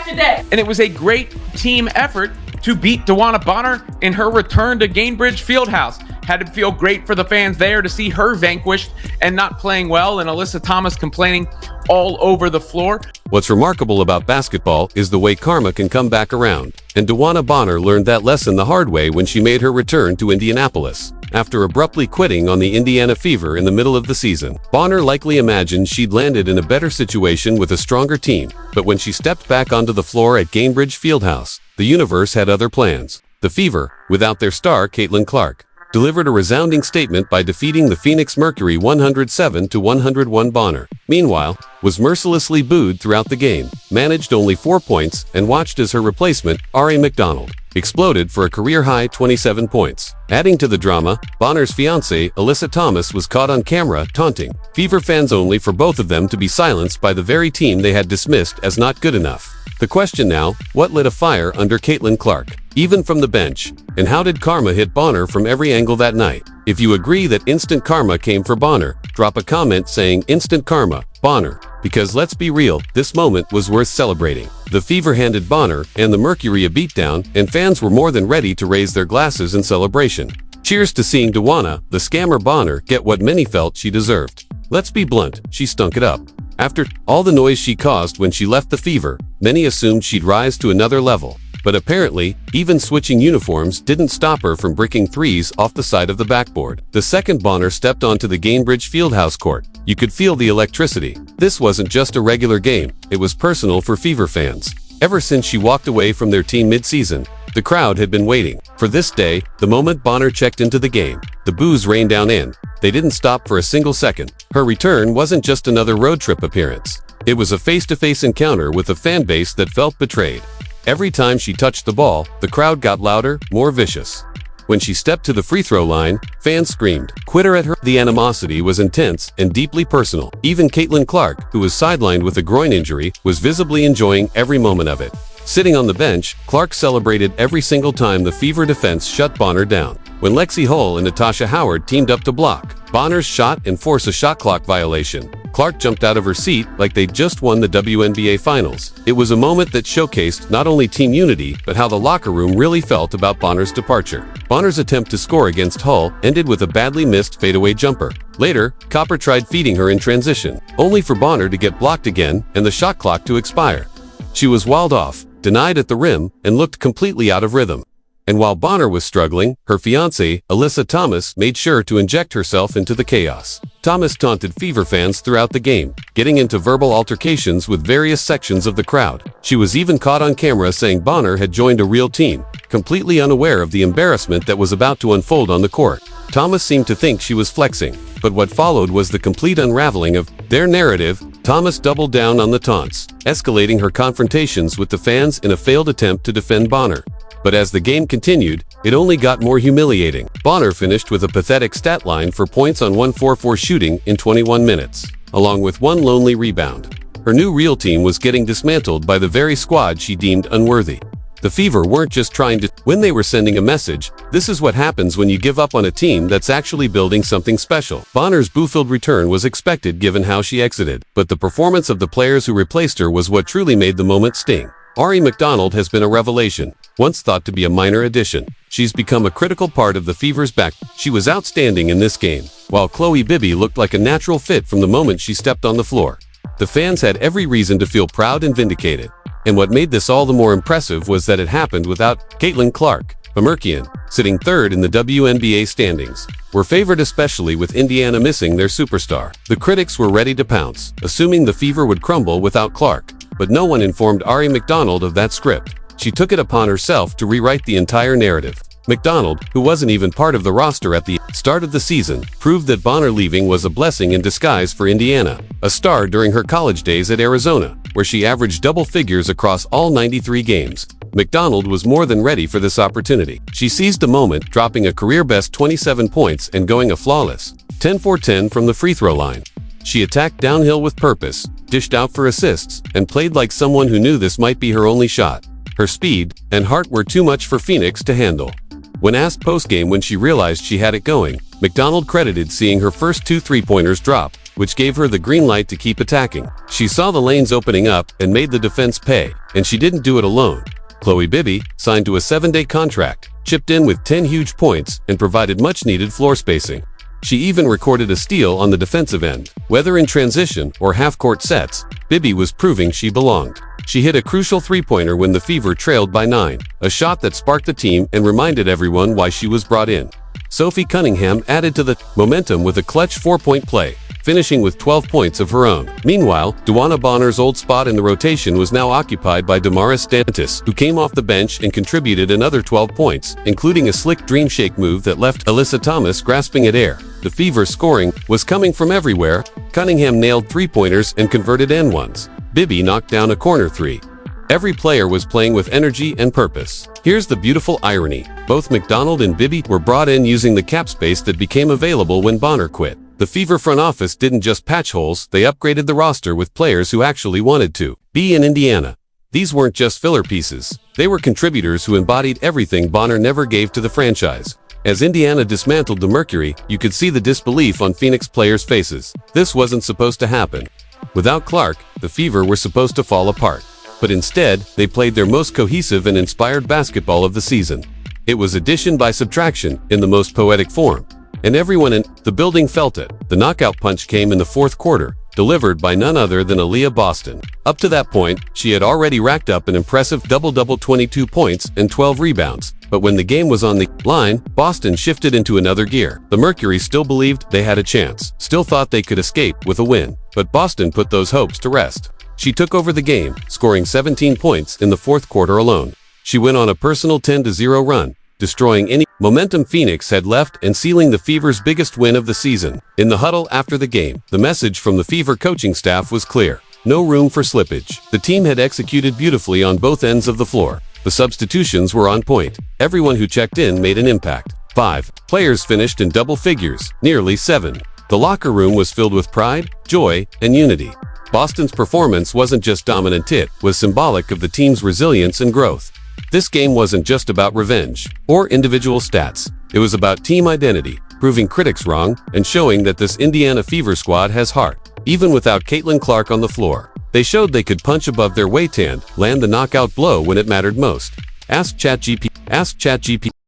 after day. And it was a great team effort to beat DeWanna Bonner in her return to Gainbridge Fieldhouse. Had to feel great for the fans there to see her vanquished and not playing well, and Alyssa Thomas complaining all over the floor. What's remarkable about basketball is the way karma can come back around, and DeWanna Bonner learned that lesson the hard way when she made her return to Indianapolis. After abruptly quitting on the Indiana Fever in the middle of the season, Bonner likely imagined she'd landed in a better situation with a stronger team, but when she stepped back onto the floor at Gainbridge Fieldhouse, the universe had other plans. The Fever, without their star Caitlin Clark, delivered a resounding statement by defeating the Phoenix Mercury 107-101. Bonner, meanwhile, was mercilessly booed throughout the game, managed only 4 points, and watched as her replacement, Ari McDonald, exploded for a career-high 27 points. Adding to the drama, Bonner's fiancée, Alyssa Thomas, was caught on camera taunting Fever fans, only for both of them to be silenced by the very team they had dismissed as not good enough. The question now, what lit a fire under Caitlin Clark, even from the bench, and how did karma hit Bonner from every angle that night? If you agree that instant karma came for Bonner, drop a comment saying instant karma, Bonner, because let's be real, this moment was worth celebrating. The Fever handed Bonner and the Mercury a beatdown, and fans were more than ready to raise their glasses in celebration. Cheers to seeing DeWanna, the scammer Bonner, get what many felt she deserved. Let's be blunt, she stunk it up. After all the noise she caused when she left the Fever, many assumed she'd rise to another level. But apparently, even switching uniforms didn't stop her from bricking threes off the side of the backboard. The second Bonner stepped onto the Gainbridge Fieldhouse court, you could feel the electricity. This wasn't just a regular game, it was personal for Fever fans. Ever since she walked away from their team mid-season, the crowd had been waiting for this day. The moment Bonner checked into the game, the boos rained down in. They didn't stop for a single second. Her return wasn't just another road trip appearance. It was a face-to-face encounter with a fan base that felt betrayed. Every time she touched the ball, the crowd got louder, more vicious. When she stepped to the free throw line, fans screamed, "Quit her" at her. The animosity was intense and deeply personal. Even Caitlin Clark, who was sidelined with a groin injury, was visibly enjoying every moment of it. Sitting on the bench, Clark celebrated every single time the Fever defense shut Bonner down. When Lexi Hull and Natasha Howard teamed up to block Bonner's shot and force a shot clock violation, Clark jumped out of her seat like they'd just won the WNBA Finals. It was a moment that showcased not only team unity, but how the locker room really felt about Bonner's departure. Bonner's attempt to score against Hull ended with a badly missed fadeaway jumper. Later, Copper tried feeding her in transition, only for Bonner to get blocked again and the shot clock to expire. She was walled off, denied at the rim, and looked completely out of rhythm. And while Bonner was struggling, her fiancée, Alyssa Thomas, made sure to inject herself into the chaos. Thomas taunted Fever fans throughout the game, getting into verbal altercations with various sections of the crowd. She was even caught on camera saying Bonner had joined a real team, completely unaware of the embarrassment that was about to unfold on the court. Thomas seemed to think she was flexing, but what followed was the complete unraveling of their narrative. Thomas doubled down on the taunts, escalating her confrontations with the fans in a failed attempt to defend Bonner. But as the game continued, it only got more humiliating. Bonner finished with a pathetic stat line for points on 1-4-4 shooting in 21 minutes, along with one lonely rebound. Her new real team was getting dismantled by the very squad she deemed unworthy. The Fever weren't just trying to win, they were sending a message. This is what happens when you give up on a team that's actually building something special. Bonner's boo-filled return was expected given how she exited, but the performance of the players who replaced her was what truly made the moment sting. Ari McDonald has been a revelation. Once thought to be a minor addition, she's become a critical part of the Fever's back. She was outstanding in this game, while Chloe Bibby looked like a natural fit from the moment she stepped on the floor. The fans had every reason to feel proud and vindicated. And what made this all the more impressive was that it happened without Caitlin Clark, a Mercurian, sitting third in the WNBA standings, were favored, especially with Indiana missing their superstar. The critics were ready to pounce, assuming the Fever would crumble without Clark, but no one informed Ari McDonald of that script. She took it upon herself to rewrite the entire narrative. McDonald, who wasn't even part of the roster at the start of the season, proved that Bonner leaving was a blessing in disguise for Indiana. A star during her college days at Arizona, where she averaged double figures across all 93 games, McDonald was more than ready for this opportunity. She seized the moment, dropping a career-best 27 points and going a flawless 10-for-10 from the free throw line. She attacked downhill with purpose, dished out for assists, and played like someone who knew this might be her only shot. Her speed and heart were too much for Phoenix to handle. When asked post-game when she realized she had it going, McDonald credited seeing her first 2 three-pointers drop which gave her the green light to keep attacking. She saw the lanes opening up and made the defense pay, and she didn't do it alone. Chloe Bibby, signed to a 7-day contract, chipped in with 10 huge points and provided much-needed floor spacing. She even recorded a steal on the defensive end. Whether in transition or half-court sets, Bibby was proving she belonged. She hit a crucial three-pointer when the Fever trailed by 9, a shot that sparked the team and reminded everyone why she was brought in. Sophie Cunningham added to the momentum with a clutch 4-point play, finishing with 12 points of her own. Meanwhile, DeWanna Bonner's old spot in the rotation was now occupied by Damaris Dantas, who came off the bench and contributed another 12 points, including a slick dream shake move that left Alyssa Thomas grasping at air. The Fever's scoring was coming from everywhere. Cunningham nailed three-pointers and converted and-ones. Bibby knocked down a corner three. Every player was playing with energy and purpose. Here's the beautiful irony. Both McDonald and Bibby were brought in using the cap space that became available when Bonner quit. The Fever front office didn't just patch holes, they upgraded the roster with players who actually wanted to be in Indiana. These weren't just filler pieces. They were contributors who embodied everything Bonner never gave to the franchise. As Indiana dismantled the Mercury, you could see the disbelief on Phoenix players' faces. This wasn't supposed to happen. Without Clark, the Fever were supposed to fall apart. But instead, they played their most cohesive and inspired basketball of the season. It was addition by subtraction in the most poetic form. And everyone in the building felt it. The knockout punch came in the fourth quarter, delivered by none other than Aaliyah Boston. Up to that point, she had already racked up an impressive double-double 22 points and 12 rebounds. But when the game was on the line, Boston shifted into another gear. The Mercury still believed they had a chance, still thought they could escape with a win. But Boston put those hopes to rest. She took over the game, scoring 17 points in the fourth quarter alone. She went on a personal 10-0 run, destroying any momentum Phoenix had left and sealing the Fever's biggest win of the season. In the huddle after the game, the message from the Fever coaching staff was clear. No room for slippage. The team had executed beautifully on both ends of the floor. The substitutions were on point. Everyone who checked in made an impact. 5 players finished in double figures, nearly 7. The locker room was filled with pride, joy, and unity. Boston's performance wasn't just dominant, it was symbolic of the team's resilience and growth. This game wasn't just about revenge or individual stats. It was about team identity, proving critics wrong and showing that this Indiana Fever squad has heart. Even without Caitlin Clark on the floor, they showed they could punch above their weight and land the knockout blow when it mattered most. Ask ChatGPT.